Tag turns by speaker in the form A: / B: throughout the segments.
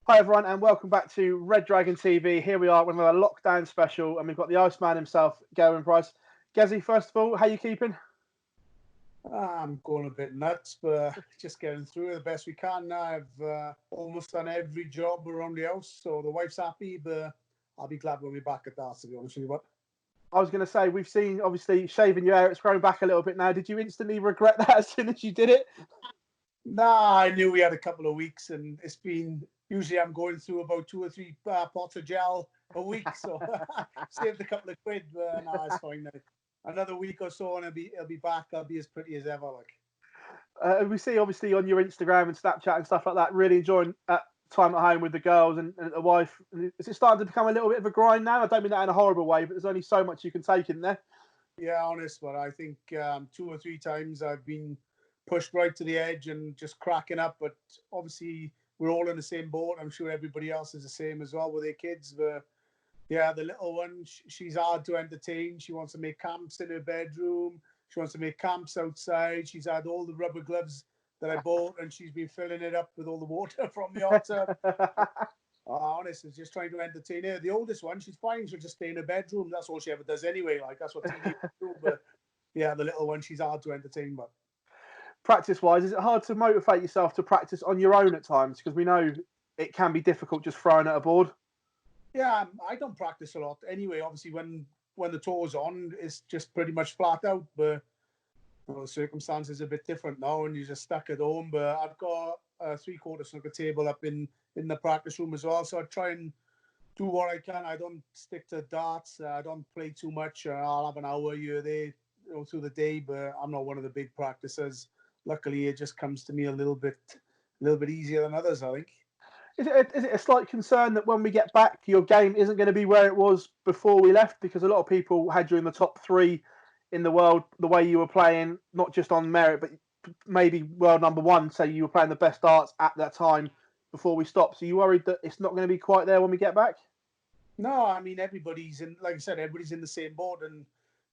A: Hi everyone, and welcome back to Red Dragon TV. Here we are with another lockdown special, and we've got the Iceman himself, Gerwyn Price. Gezi, first of all, how you keeping?
B: I'm going a bit nuts, but just getting through it the best we can. Now I've almost done every job around the house, so the wife's happy, but I'll be glad when we're back at that, to be honest with you. But
A: I was going to say, we've seen, obviously, shaving your hair, it's grown back a little bit now. Did you instantly regret that as soon as you did it?
B: nah, I knew we had a couple of weeks, and it's been usually I'm going through about 2 or 3 pots of gel a week, so saved a couple of quid, but nah, it's fine now. Another week or so, and I'll be back. I'll be as pretty as ever, like.
A: We see, obviously, on your Instagram and Snapchat and stuff like that, really enjoying time at home with the girls and the wife. Is it starting to become a little bit of a grind now? I don't mean that in a horrible way, but there's only so much you can take in there.
B: Yeah, honest, but I think 2 or 3 times I've been pushed right to the edge and just cracking up. But obviously, we're all in the same boat. I'm sure everybody else is the same as well with their kids. But yeah, the little one, she's hard to entertain. She wants to make camps in her bedroom. She wants to make camps outside. She's had all the rubber gloves that I bought, and she's been filling it up with all the water from the hot tub. Honest, is just trying to entertain her. The oldest one, she's fine. She'll just stay in her bedroom. That's all she ever does anyway. Like that's what teenagers do. But yeah, the little one, she's hard to entertain. But
A: Practice wise, is it hard to motivate yourself to practice on your own at times? Because we know it can be difficult just throwing at a board.
B: yeah, I don't practice a lot anyway. Obviously, when the tour's on, it's just pretty much flat out. But the circumstances are a bit different now, and you're just stuck at home. But I've got a three-quarter snooker table up in the practice room as well, so I try and do what I can. I don't stick to darts. I don't play too much. I'll have an hour here there, through the day, but I'm not one of the big practices. Luckily, it just comes to me a little bit easier than others, I think.
A: Is it a slight concern that when we get back, your game isn't going to be where it was before we left? Because a lot of people had you in the top three in the world, the way you were playing, not just on merit, but maybe world number one. Say you were playing the best darts at that time before we stopped. So you worried that it's not going to be quite there when we get back?
B: No, I mean everybody's in. Like I said, everybody's in the same boat, and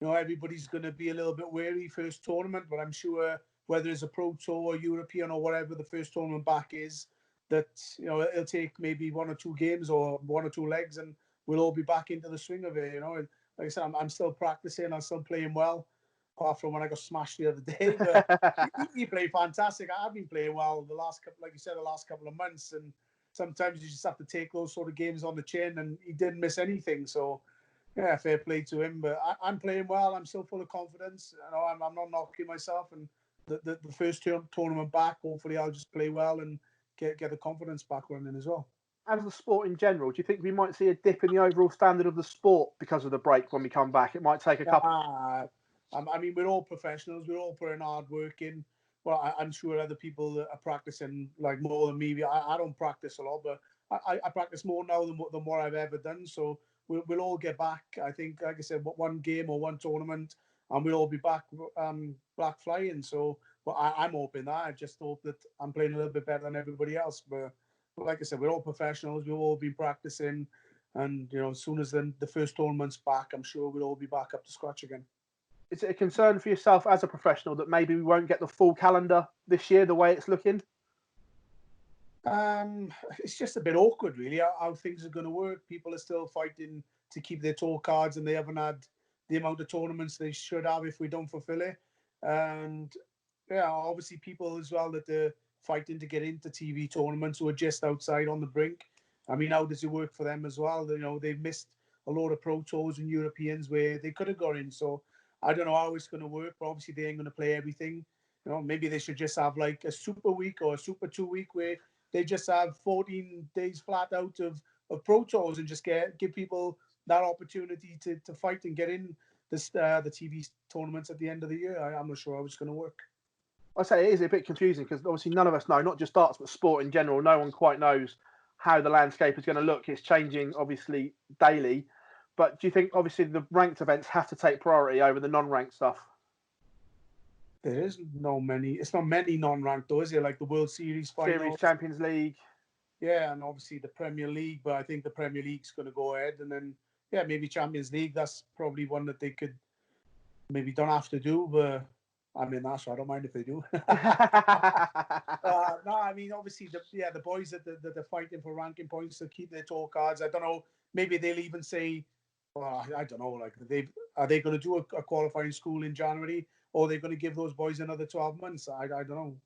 B: everybody's going to be a little bit wary first tournament. But I'm sure whether it's a pro tour or European or whatever the first tournament back is, that it'll take maybe 1 or 2 games or 1 or 2 legs, and we'll all be back into the swing of it. And like I said, I'm still practicing. I'm still playing well, apart from when I got smashed the other day. But he played fantastic. I've been playing well the last couple, like you said, the last couple of months, and sometimes you just have to take those sort of games on the chin, and he didn't miss anything. So, yeah, fair play to him. But I'm playing well. I'm still full of confidence. I'm not knocking myself. And the first tournament back, hopefully, I'll just play well and get the confidence back running as well.
A: As the sport in general, do you think we might see a dip in the overall standard of the sport because of the break when we come back? It might take a couple.
B: I mean, we're all professionals. We're all putting hard work in. Well, I'm sure other people that are practicing like more than me. I don't practice a lot, but I practice more now than what I've ever done. So we'll all get back. I think, like I said, one game or one tournament, and we'll all be back flying. So, well, I'm hoping that. I just hope that I'm playing a little bit better than everybody else. But like I said, we're all professionals. We've all been practicing, and as soon as the first tournament's back, I'm sure we'll all be back up to scratch again.
A: Is it a concern for yourself as a professional that maybe we won't get the full calendar this year the way it's looking?
B: It's just a bit awkward, really, how things are going to work. People are still fighting to keep their tour cards, and they haven't had the amount of tournaments they should have if we don't fulfill it. And yeah, obviously people as well that are fighting to get into TV tournaments who are just outside on the brink. I mean, how does it work for them as well? They've missed a lot of pro tours and Europeans where they could have got in. So I don't know how it's going to work, but obviously they ain't going to play everything. Maybe they should just have like a super week or a super 2 week where they just have 14 days flat out of pro tours and just give people that opportunity to fight and get in the TV tournaments at the end of the year. I'm not sure how it's going to work.
A: I say it is a bit confusing because obviously none of us know, not just darts, but sport in general. No one quite knows how the landscape is going to look. It's changing obviously daily. But do you think obviously the ranked events have to take priority over the non-ranked stuff?
B: There is no many. It's not many non-ranked though, is it? Like the World Series
A: Series,
B: finals,
A: Champions League.
B: yeah, and obviously the Premier League. But I think the Premier League's going to go ahead, and then yeah, maybe Champions League. That's probably one that they could maybe don't have to do, but I mean, that's I don't mind if they do. No, I mean, obviously, the boys that are fighting for ranking points to keep their tour cards. I don't know. Maybe they'll even say, well, I don't know. Like, are they going to do a qualifying school in January, or are they going to give those boys another 12 months? I don't know.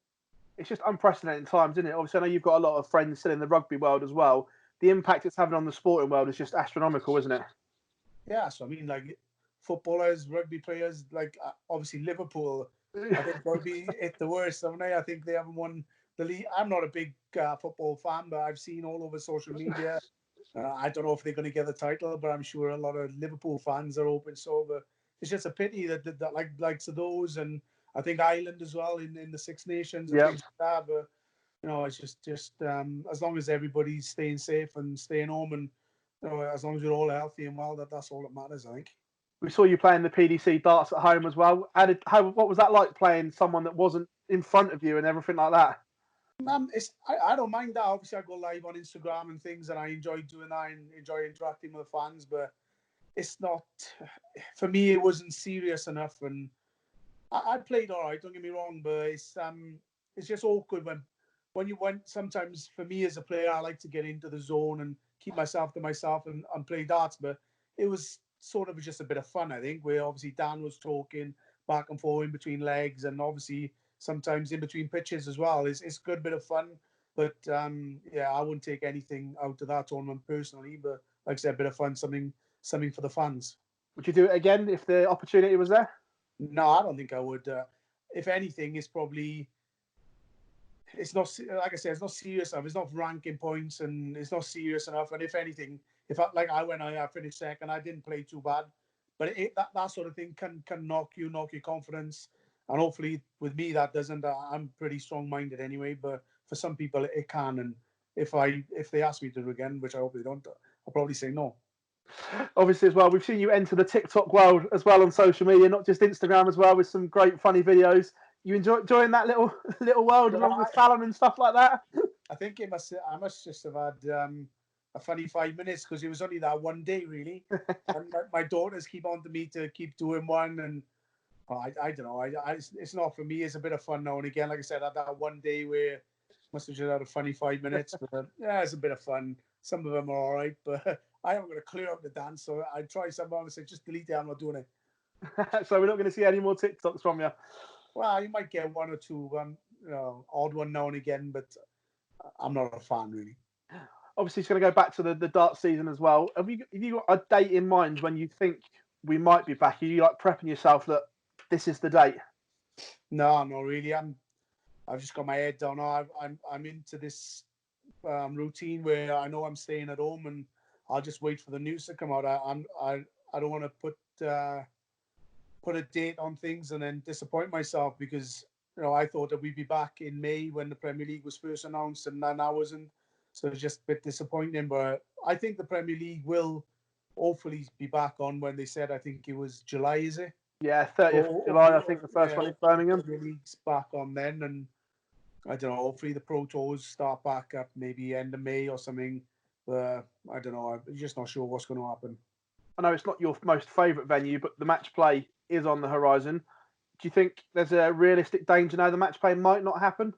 A: It's just unprecedented times, isn't it? Obviously, I know you've got a lot of friends still in the rugby world as well. The impact it's having on the sporting world is just astronomical, isn't it?
B: Yeah, so I mean, like footballers, rugby players, like obviously Liverpool. I think they'll be at the worst, haven't they? I think they haven't won the league. I'm not a big football fan, but I've seen all over social media. I don't know if they're going to get the title, but I'm sure a lot of Liverpool fans are hoping so. But it's just a pity that like likes of those, and I think Ireland as well in the Six Nations and
A: Yeah.
B: things like that. But it's just as long as everybody's staying safe and staying home, and as long as you're all healthy and well, that's all that matters, I think.
A: We saw you playing the PDC darts at home as well. What was that like playing someone that wasn't in front of you and everything like that?
B: I don't mind that. Obviously, I go live on Instagram and things, and I enjoy doing that and enjoy interacting with the fans. But it's not for me. It wasn't serious enough, and I played all right. Don't get me wrong, but it's just awkward when you went. Sometimes for me as a player, I like to get into the zone and keep myself to myself and play darts. But it was sort of just a bit of fun, I think. Where obviously Dan was talking back and forth in between legs, and obviously sometimes in between pitches as well. It's a good bit of fun. But yeah, I wouldn't take anything out of that tournament personally. But like I said, a bit of fun, something for the fans.
A: Would you do it again if the opportunity was there?
B: No, I don't think I would. If anything, it's not like I said, it's not serious enough. It's not ranking points, and it's not serious enough. And if anything, if I finished second, I didn't play too bad, but that sort of thing can knock your confidence. And hopefully, with me, that doesn't. I'm pretty strong minded anyway, but for some people, it can. And if they ask me to do it again, which I hope they don't, I'll probably say no.
A: Obviously, as well, we've seen you enter the TikTok world as well on social media, not just Instagram as well, with some great funny videos. You enjoying that little world
B: Well,
A: along with Fallon and stuff like that?
B: I think I must just have had a funny 5 minutes because it was only that one day really, and my daughters keep on to me to keep doing one, and I don't know. It's not for me. It's a bit of fun now and again. Like I said, I had that one day where must have just had a funny 5 minutes, but yeah, it's a bit of fun. Some of them are all right, but I haven't got a clue how to dance, so I try some of them and say just delete it. I'm not doing it.
A: So we're not going to see any more TikToks from you.
B: Well, you might get one or two, odd one now and again, but I'm not a fan really.
A: Obviously, it's going to go back to the dart season as well. Have you got a date in mind when you think we might be back? Are you like prepping yourself that this is the date?
B: No, not really. I've just got my head down. I'm into this routine where I know I'm staying at home, and I'll just wait for the news to come out. I don't want to put a date on things and then disappoint myself because I thought that we'd be back in May when the Premier League was first announced, and then I wasn't. So it's just a bit disappointing. But I think the Premier League will hopefully be back on when they said. I think it was July, is it?
A: Yeah, 30th of July, I think the first one in Birmingham.
B: The Premier League's back on then, and I don't know. Hopefully, the Pro Tours start back up maybe end of May or something. But I don't know. I'm just not sure what's going to happen.
A: I know it's not your most favourite venue, but the match play is on the horizon. Do you think there's a realistic danger now the match play might not happen?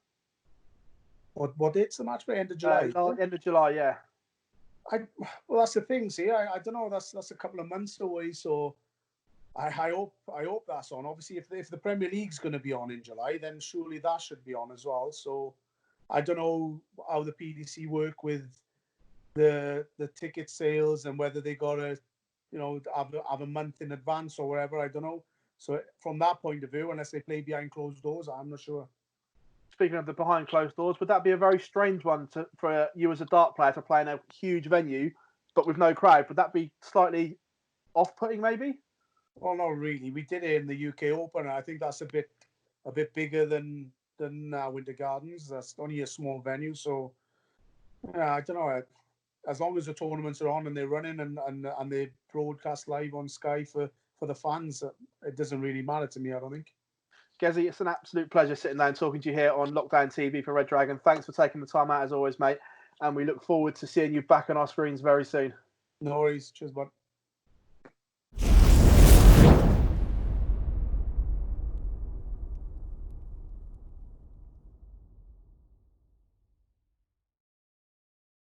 B: What date's the match play? End of July?
A: End of July, yeah.
B: Well, that's the thing. See, I don't know. That's a couple of months away. So I hope that's on. Obviously, if the Premier League's going to be on in July, then surely that should be on as well. So I don't know how the PDC work with the ticket sales and whether they got to have a month in advance or whatever. I don't know. So from that point of view, unless they play behind closed doors, I'm not sure.
A: Speaking of the behind closed doors, would that be a very strange one for you as a dart player to play in a huge venue, but with no crowd? Would that be slightly off-putting, maybe?
B: Well, not really. We did it in the UK Open. I think that's a bit bigger than Winter Gardens. That's only a small venue, so I don't know. As long as the tournaments are on and they're running and they broadcast live on Sky for the fans, it doesn't really matter to me. I don't think.
A: Gezi, it's an absolute pleasure sitting down talking to you here on Lockdown TV for Red Dragon. Thanks for taking the time out as always, mate. And we look forward to seeing you back on our screens very soon.
B: No worries. Cheers, bud.